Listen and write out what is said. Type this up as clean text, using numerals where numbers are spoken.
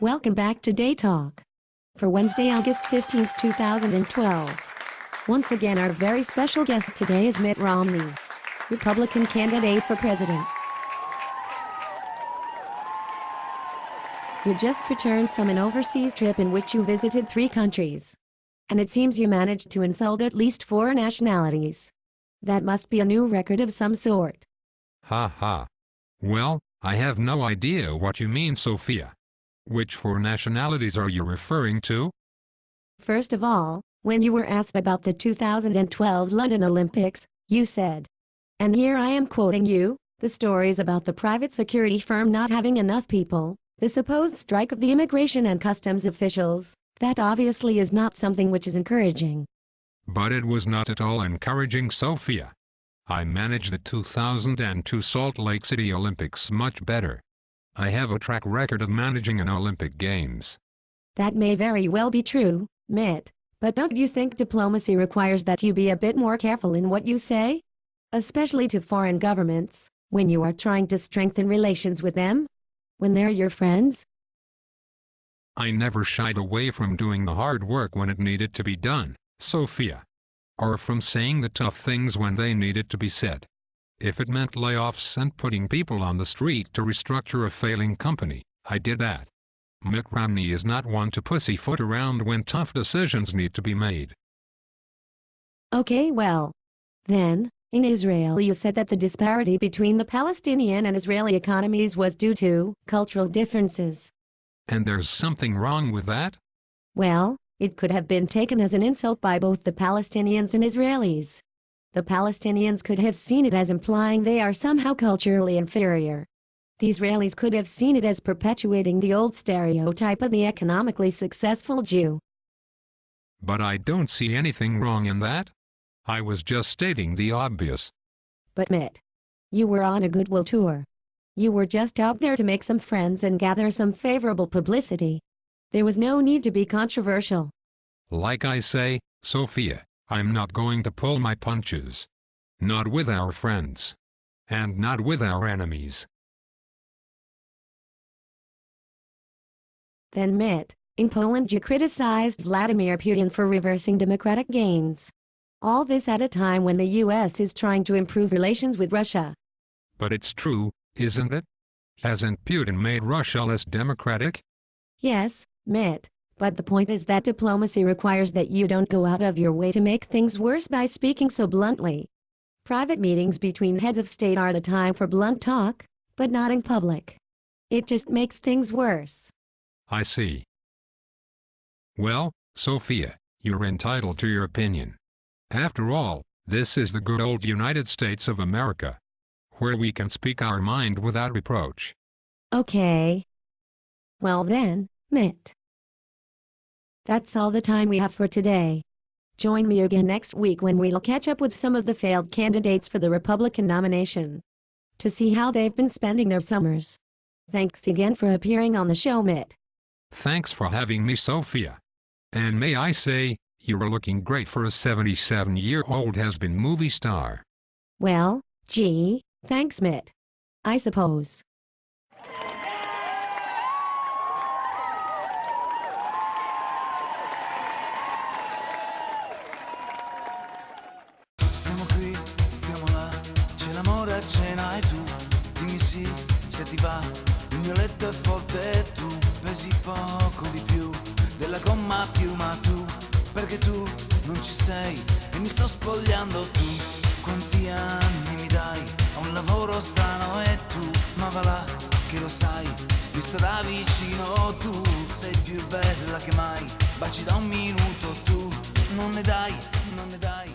Welcome back to Daytalk. For Wednesday, August 15th, 2012. Once again, our very special guest today is Mitt Romney, Republican candidate for president. You just returned from an overseas trip in which you visited 3 countries. And it seems you managed to insult at least 4 nationalities. That must be a new record of some sort. Ha ha. Well, I have no idea what you mean, Sophia. Which 4 nationalities are you referring to? First of all, when you were asked about the 2012 London Olympics, you said, and here I am quoting you, the stories about the private security firm not having enough people, the supposed strike of the immigration and customs officials, that obviously is not something which is encouraging. But it was not at all encouraging, Sophia. I managed the 2002 Salt Lake City Olympics much better. I have a track record of managing an Olympic Games. That may very well be true, Mitt, but don't you think diplomacy requires that you be a bit more careful in what you say? Especially to foreign governments, when you are trying to strengthen relations with them? When they're your friends? I never shied away from doing the hard work when it needed to be done, Sophia. Or from saying the tough things when they needed to be said. If it meant layoffs and putting people on the street to restructure a failing company, I did that. Mitt Romney is not one to pussyfoot around when tough decisions need to be made. Okay, well. Then, in Israel you said that the disparity between the Palestinian and Israeli economies was due to cultural differences. And there's something wrong with that? Well, it could have been taken as an insult by both the Palestinians and Israelis. The Palestinians could have seen it as implying they are somehow culturally inferior. The Israelis could have seen it as perpetuating the old stereotype of the economically successful Jew. But I don't see anything wrong in that. I was just stating the obvious. But Mitt, you were on a goodwill tour. You were just out there to make some friends and gather some favorable publicity. There was no need to be controversial. Like I say, Sophia, I'm not going to pull my punches. Not with our friends. And not with our enemies. Then Mitt, in Poland you criticized Vladimir Putin for reversing democratic gains. All this at a time when the U.S. is trying to improve relations with Russia. But it's true, isn't it? Hasn't Putin made Russia less democratic? Yes, Mitt, but the point is that diplomacy requires that you don't go out of your way to make things worse by speaking so bluntly. Private meetings between heads of state are the time for blunt talk, but not in public. It just makes things worse. I see. Well, Sophia, you're entitled to your opinion. After all, this is the good old United States of America, where we can speak our mind without reproach. Okay. Well then, Mitt. That's all the time we have for today. Join me again next week when we'll catch up with some of the failed candidates for the Republican nomination, to see how they've been spending their summers. Thanks again for appearing on the show, Mitt. Thanks for having me, Sophia. And may I say, you are looking great for a 77-year-old has-been movie star. Well, gee, thanks, Mitt. I suppose. Stiamo qui, stiamo là, c'è l'amore a cena e tu dimmi sì, se ti va. Il mio letto è forte e tu pesi poco di più della gomma a piuma. Tu, perché tu non ci sei e mi sto spogliando. Tu, quanti anni mi dai? Ho un lavoro strano e tu, ma va là, che lo sai, mi starà vicino. Tu sei più bella che mai, baci da un minuto. Tu non ne dai, non ne dai.